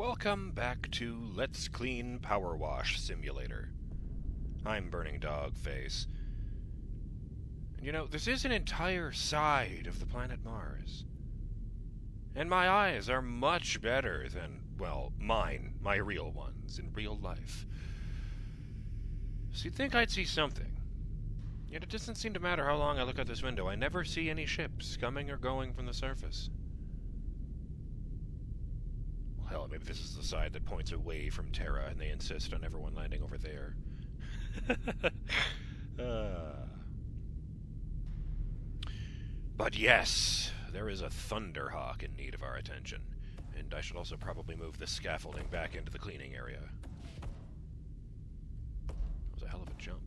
Welcome back to Let's Clean PowerWash Simulator. I'm BurningDogFace. And you know, this is an entire side of the planet Mars. And my eyes are much better than, well, mine, my real ones, in real life. So you'd think I'd see something. Yet it doesn't seem to matter how long I look out this window. I never see any ships coming or going from the surface. Hell, maybe this is the side that points away from Terra, and they insist on everyone landing over there. But yes, there is a Thunderhawk in need of our attention, and I should also probably move the scaffolding back into the cleaning area. That was a hell of a jump.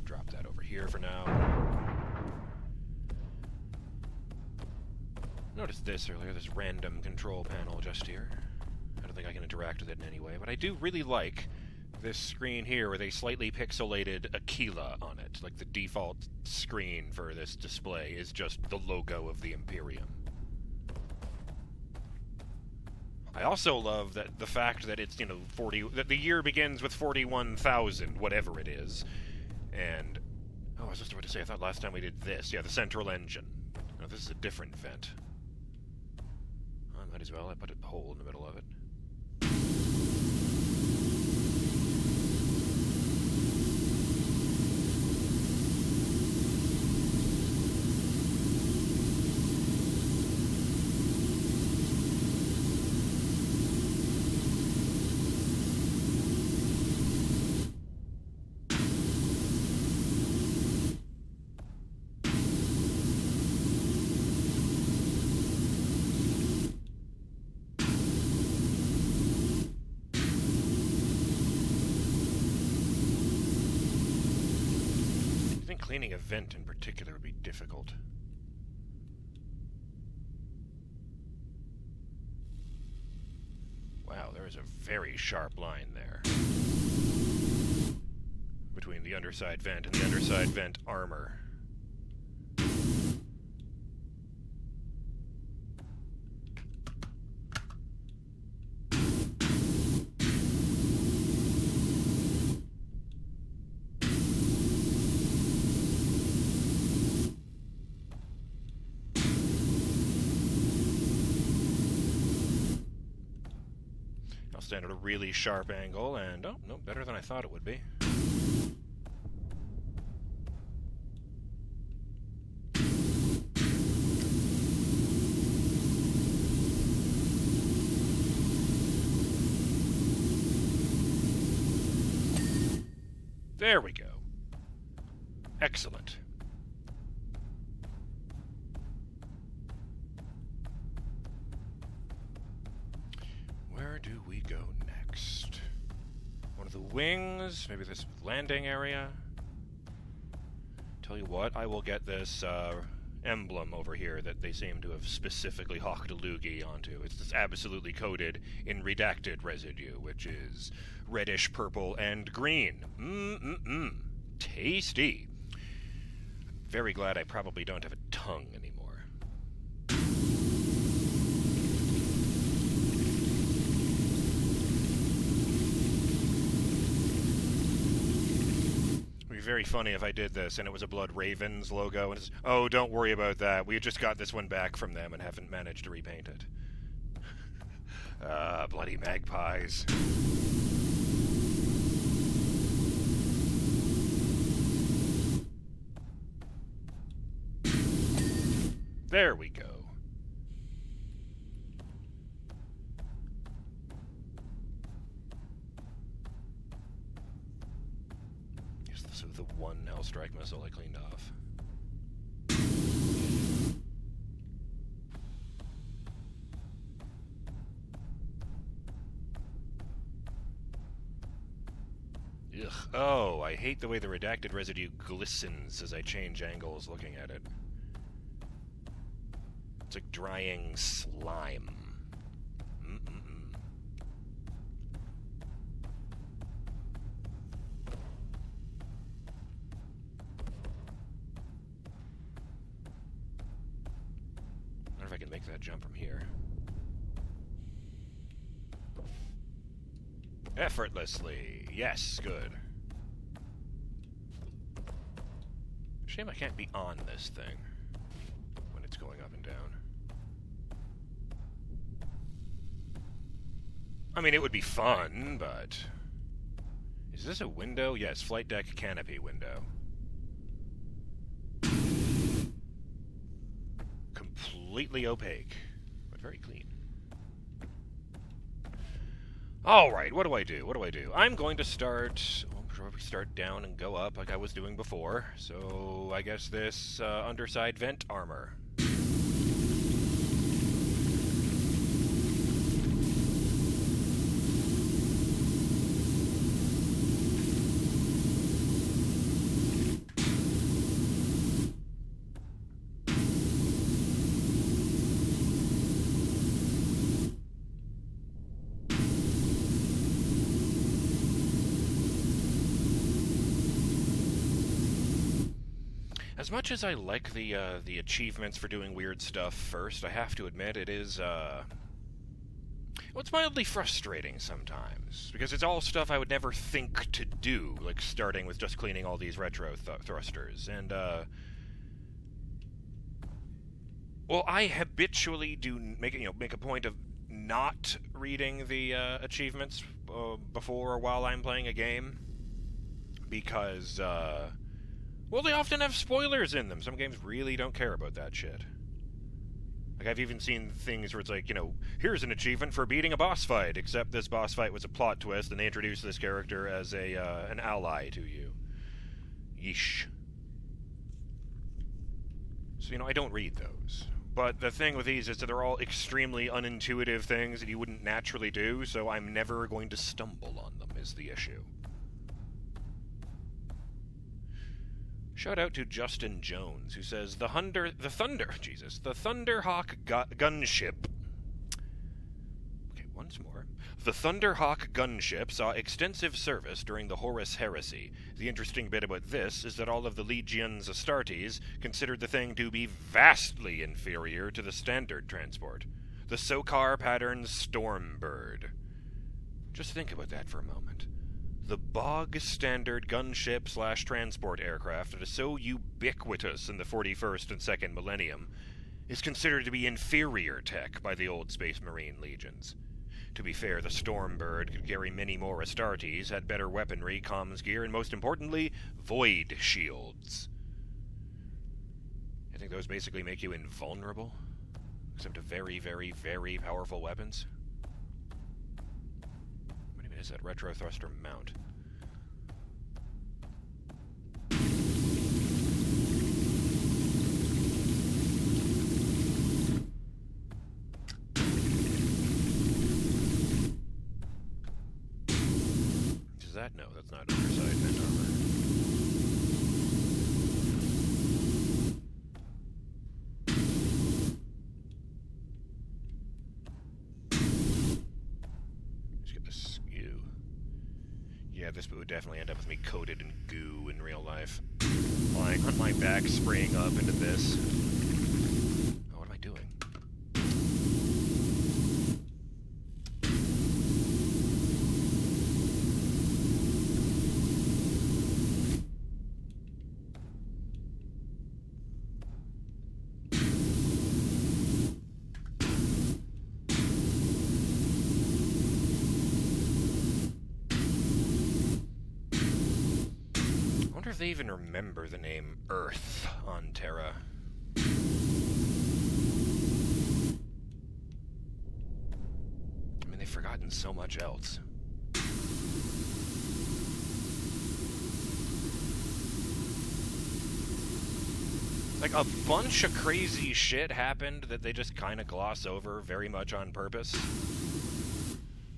Drop that over here for now. Noticed this earlier, this random control panel just here. I don't think I can interact with it in any way, but I do really like this screen here where they slightly pixelated Aquila on it. Like the default screen for this display is just the logo of the Imperium. I also love that the fact that it's, that the year begins with 41,000, whatever it is. And, I was just about to say, I thought last time we did this. Yeah, the central engine. No, this is a different vent. I might as well. I put a hole in the middle of it. Cleaning a vent in particular would be difficult. Wow, there is a very sharp line there between the underside vent and the underside vent armor. Stand at a really sharp angle, and oh, no, better than I thought it would be. There we go. Excellent. Where do we go next? One of the wings? Maybe this landing area? Tell you what, I will get this emblem over here that they seem to have specifically hawked a loogie onto. It's just absolutely coated in redacted residue, which is reddish, purple, and green. Tasty. I'm very glad I probably don't have a tongue anymore. Very funny if I did this and it was a Blood Ravens logo and it's, oh, don't worry about that, we just got this one back from them and haven't managed to repaint it. Bloody magpies. There we go. So the one Hellstrike missile I cleaned off. Ugh. Oh, I hate the way the redacted residue glistens as I change angles looking at it. It's like drying slime. I can make that jump from here. Effortlessly. Yes, good. Shame I can't be on this thing when it's going up and down. I mean, it would be fun, but... Is this a window? Yes, flight deck canopy window. Completely opaque, but very clean. Alright, what do I do? What do I do? I'm going to start... Well, probably start down and go up like I was doing before. So, I guess this underside vent armor. As much as I like the achievements for doing weird stuff first, I have to admit it is, well, it's mildly frustrating sometimes, because it's all stuff I would never think to do, like starting with just cleaning all these retro thrusters, and, well, I habitually do make a point of not reading the, achievements, before or while I'm playing a game, because, well, they often have spoilers in them. Some games really don't care about that shit. Like, I've even seen things where it's like, here's an achievement for beating a boss fight, except this boss fight was a plot twist, and they introduced this character as an ally to you. Yeesh. So, I don't read those. But the thing with these is that they're all extremely unintuitive things that you wouldn't naturally do, so I'm never going to stumble on them, is the issue. Shout out to Justin Jones, who says, the Thunderhawk gunship... Okay, once more. The Thunderhawk gunship saw extensive service during the Horus Heresy. The interesting bit about this is that all of the Legion's Astartes considered the thing to be vastly inferior to the standard transport. The Sokar pattern Stormbird. Just think about that for a moment. The bog-standard gunship/transport aircraft that is so ubiquitous in the 41st and 2nd millennium is considered to be inferior tech by the old Space Marine legions. To be fair, the Stormbird could carry many more Astartes, had better weaponry, comms gear, and most importantly, void shields. I think those basically make you invulnerable, except to very, very, very powerful weapons. Is that retro thruster mount? Is that? No, that's not underside vent armor. Yeah, this would definitely end up with me coated in goo in real life. Lying on my back, spraying up into this. Oh, what am I doing? If they even remember the name Earth on Terra. I mean, they've forgotten so much else. Like, a bunch of crazy shit happened that they just kind of gloss over very much on purpose.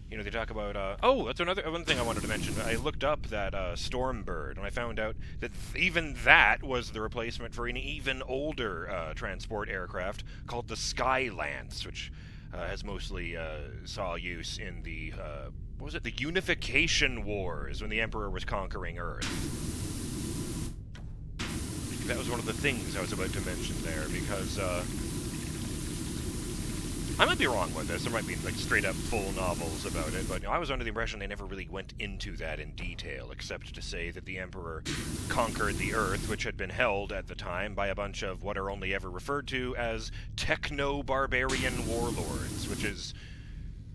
They talk about, oh, that's one thing I wanted to mention. I looked up that, Stormbird, and I found out that even that was the replacement for an even older, transport aircraft called the Skylance, which, has mostly, saw use in the, what was it, the Unification Wars, when the Emperor was conquering Earth. That was one of the things I was about to mention there, because, I might be wrong with this. There might be like straight up full novels about it, but I was under the impression they never really went into that in detail, except to say that the Emperor conquered the Earth, which had been held at the time by a bunch of what are only ever referred to as techno-barbarian warlords, which is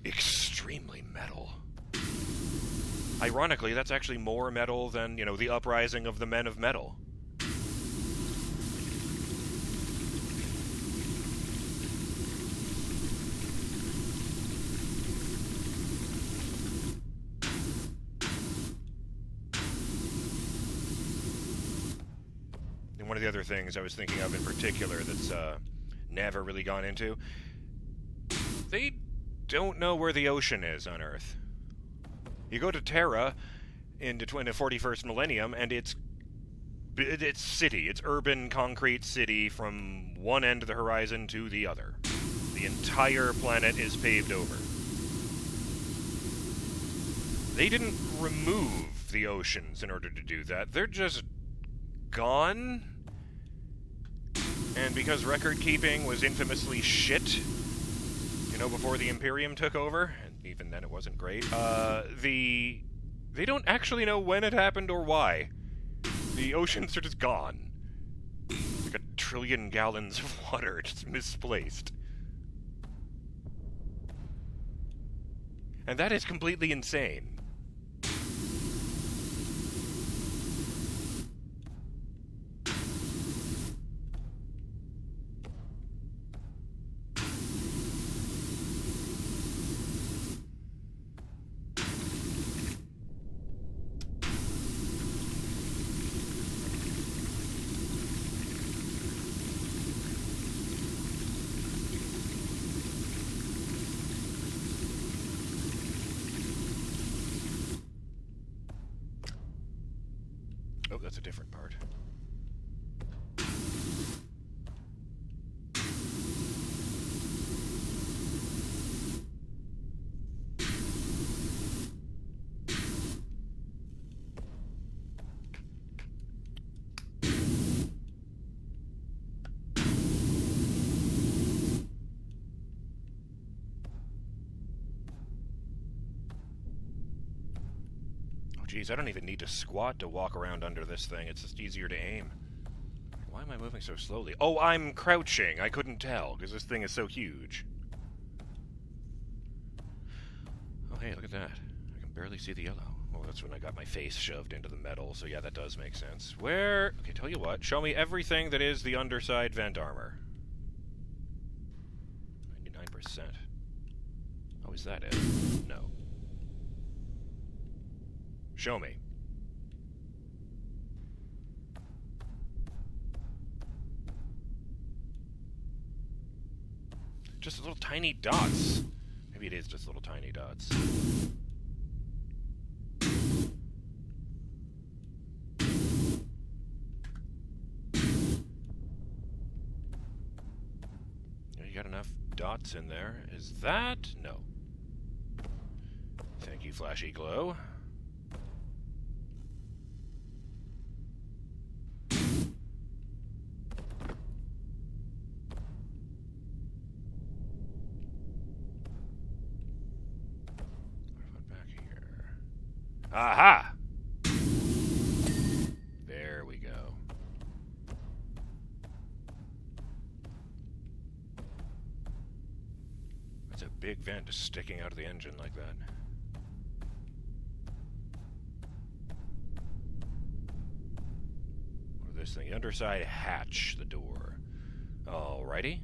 extremely metal. Ironically, that's actually more metal than, the uprising of the Men of Metal. One of the other things I was thinking of in particular that's never really gone into, they don't know where the ocean is on Earth. You go to Terra into the 41st millennium, and it's city. It's urban, concrete city from one end of the horizon to the other. The entire planet is paved over. They didn't remove the oceans in order to do that. They're just gone. And because record-keeping was infamously shit, before the Imperium took over, and even then it wasn't great, they don't actually know when it happened or why. The oceans are just gone. Like 1 trillion gallons of water just misplaced. And that is completely insane. Oh, that's a different part. Geez, I don't even need to squat to walk around under this thing. It's just easier to aim. Why am I moving so slowly? Oh, I'm crouching. I couldn't tell, because this thing is so huge. Oh, hey, look at that. I can barely see the yellow. Well, that's when I got my face shoved into the metal, so yeah, that does make sense. Where... Okay, tell you what. Show me everything that is the underside vent armor. 99%. Oh, is that it? No. Show me. Just little tiny dots. Maybe it is just little tiny dots. You got enough dots in there. Is that? No. Thank you, Flashy Glow. Aha! There we go. That's a big vent just sticking out of the engine like that. What is this thing? The underside hatch, the door. Alrighty.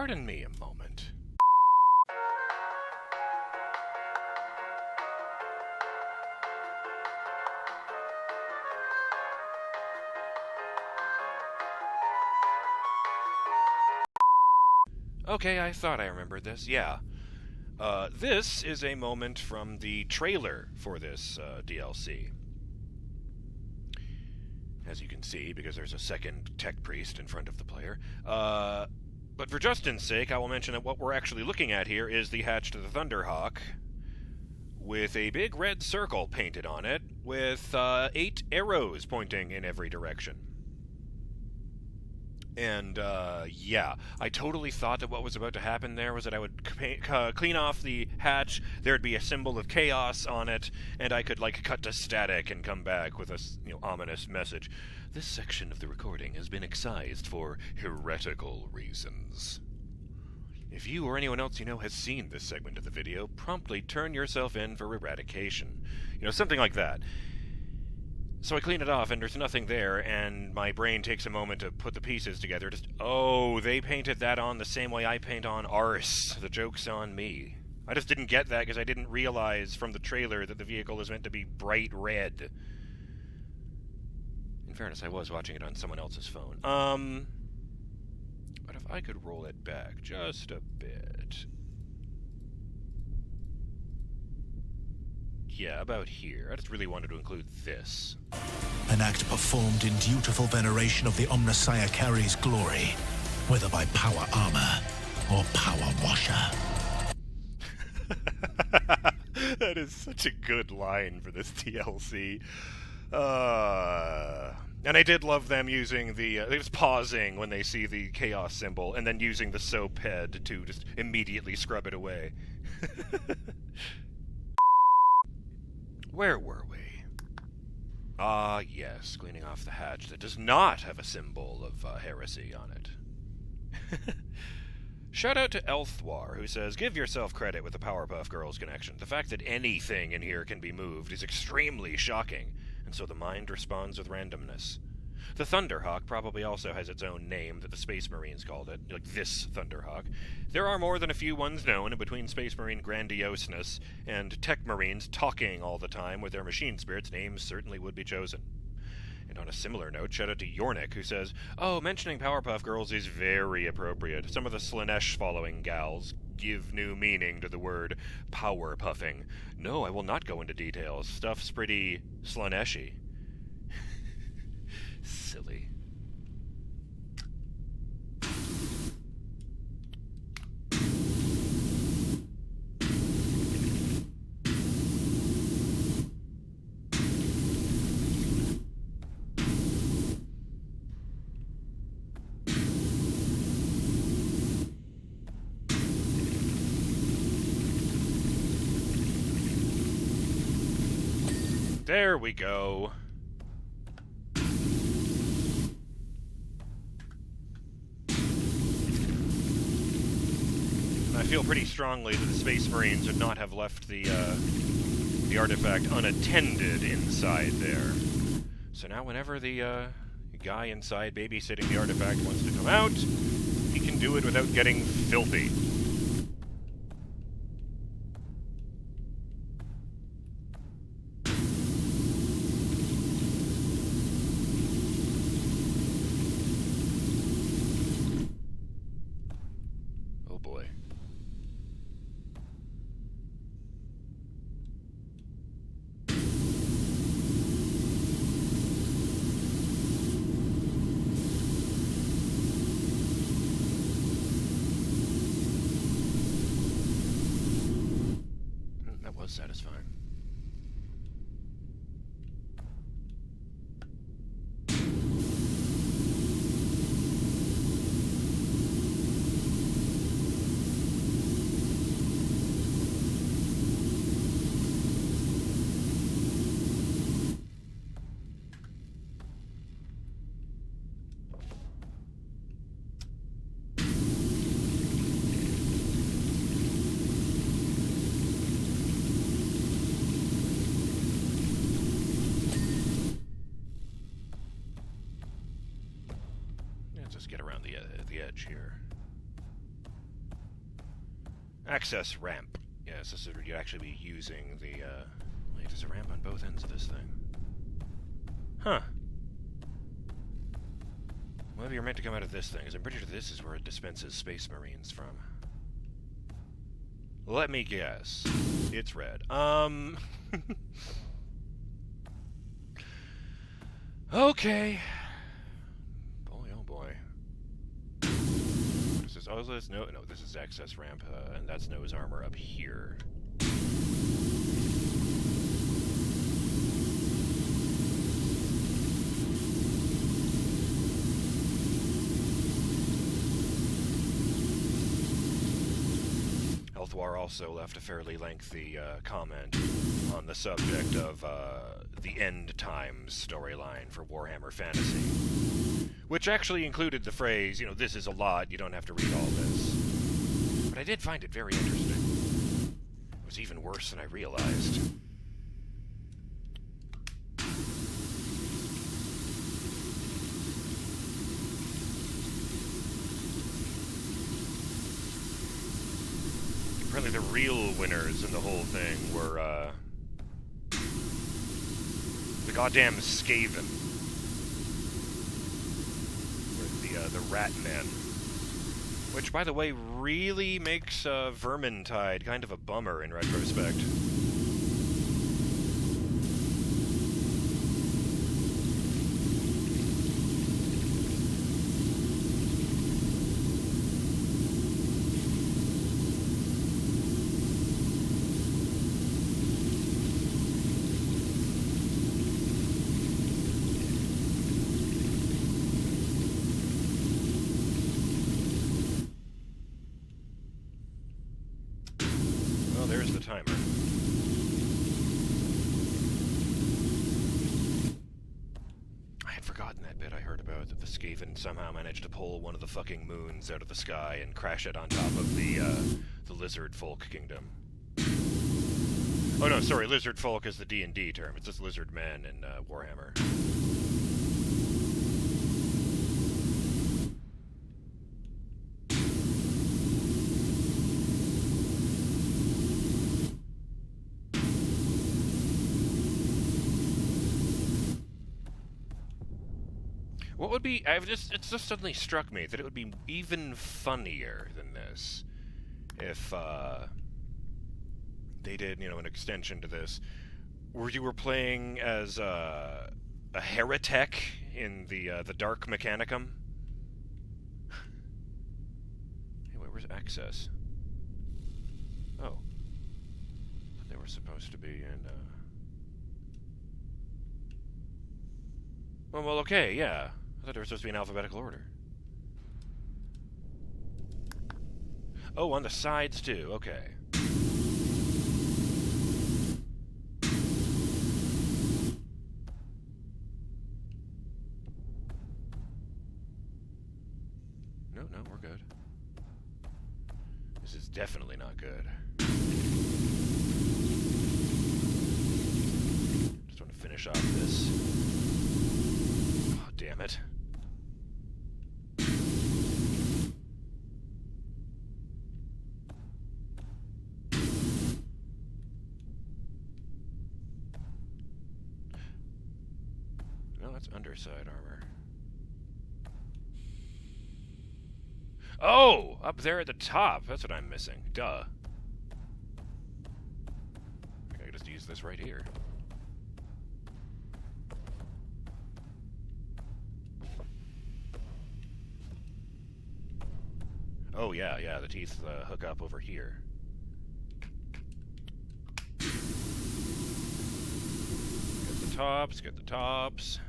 Pardon me a moment. Okay, I thought I remembered this. Yeah. This is a moment from the trailer for this DLC. As you can see, because there's a second tech priest in front of the player. But for Justin's sake, I will mention that what we're actually looking at here is the hatch to the Thunderhawk, with a big red circle painted on it, with 8 arrows pointing in every direction. And, yeah, I totally thought that what was about to happen there was that I would clean off the hatch, there'd be a symbol of chaos on it, and I could, like, cut to static and come back with a, ominous message. This section of the recording has been excised for heretical reasons. If you or anyone else you know has seen this segment of the video, promptly turn yourself in for eradication. Something like that. So I clean it off, and there's nothing there, and my brain takes a moment to put the pieces together. Oh, they painted that on the same way I paint on arse. The joke's on me. I just didn't get that because I didn't realize from the trailer that the vehicle is meant to be bright red. In fairness, I was watching it on someone else's phone. But if I could roll it back just a bit... Yeah, about here. I just really wanted to include this. An act performed in dutiful veneration of the Omnissiah carries glory, whether by power armor or power washer. That is such a good line for this DLC. And I did love them using the, just pausing when they see the chaos symbol, and then using the soap head to just immediately scrub it away. Where were we? Yes, cleaning off the hatch that does not have a symbol of heresy on it. Shout out to Elthwar, who says, give yourself credit with the Powerpuff Girls connection. The fact that anything in here can be moved is extremely shocking, and so the mind responds with randomness. The Thunderhawk probably also has its own name that the Space Marines called it, like this Thunderhawk. There are more than a few ones known, and between Space Marine grandioseness and Tech Marines talking all the time with their machine spirits, names certainly would be chosen. And on a similar note, shout out to Yornik, who says, oh, mentioning Powerpuff Girls is very appropriate. Some of the Slanesh-following gals give new meaning to the word power puffing. No, I will not go into details. Stuff's pretty Slanesh-y. Silly. There we go. I feel pretty strongly that the Space Marines would not have left the artifact unattended inside there. So now whenever the guy inside babysitting the artifact wants to come out, he can do it without getting filthy. Satisfying. Get around the edge here. Access ramp. Yes, this would actually be using the, wait, there's a ramp on both ends of this thing. Huh. Well, maybe you're meant to come out of this thing, because I'm pretty sure this is where it dispenses Space Marines from. Let me guess. It's red. Okay. Boy, oh boy. What is this? Oh, this? No, this is access ramp, and that's nose armor up here. Healthwar also left a fairly lengthy comment on the subject of the End Times storyline for Warhammer Fantasy, which actually included the phrase, you know, this is a lot, you don't have to read all this. But I did find it very interesting. It was even worse than I realized. Apparently the real winners in the whole thing were, the goddamn Skaven. The Rat Men. Which, by the way, really makes Vermintide kind of a bummer in retrospect. There's the timer. I had forgotten that bit I heard about, that the Skaven somehow managed to pull one of the fucking moons out of the sky and crash it on top of the lizard folk kingdom. Oh no, sorry, lizard folk is the D&D term. It's just lizard men in Warhammer. What would be... It's just suddenly struck me that it would be even funnier than this if they did, you know, an extension to this where you were playing as a heretic in the Dark Mechanicum. Anyway, where's access? Oh. They were supposed to be in... Oh, well, okay, yeah. I thought they were supposed to be in alphabetical order. Oh, on the sides, too. Okay. No, we're good. This is definitely not good. Just want to finish off this. Oh, damn it. No, that's underside armor. Oh! Up there at the top! That's what I'm missing. Duh. I can just use this right here. Oh, yeah, the teeth hook up over here. Get the tops.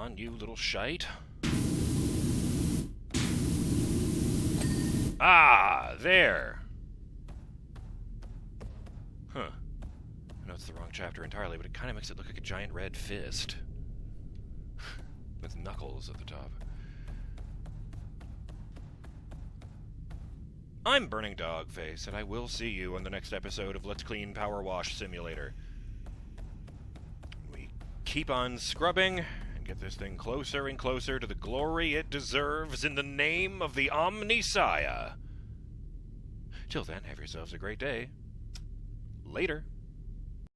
on, you little shite. Ah, there. Huh. I know it's the wrong chapter entirely, but it kind of makes it look like a giant red fist. With knuckles at the top. I'm BurningDogFace, and I will see you on the next episode of Let's Clean PowerWash Simulator. We keep on scrubbing and get this thing closer and closer to the glory it deserves in the name of the Omnissiah. Till then, have yourselves a great day. Later.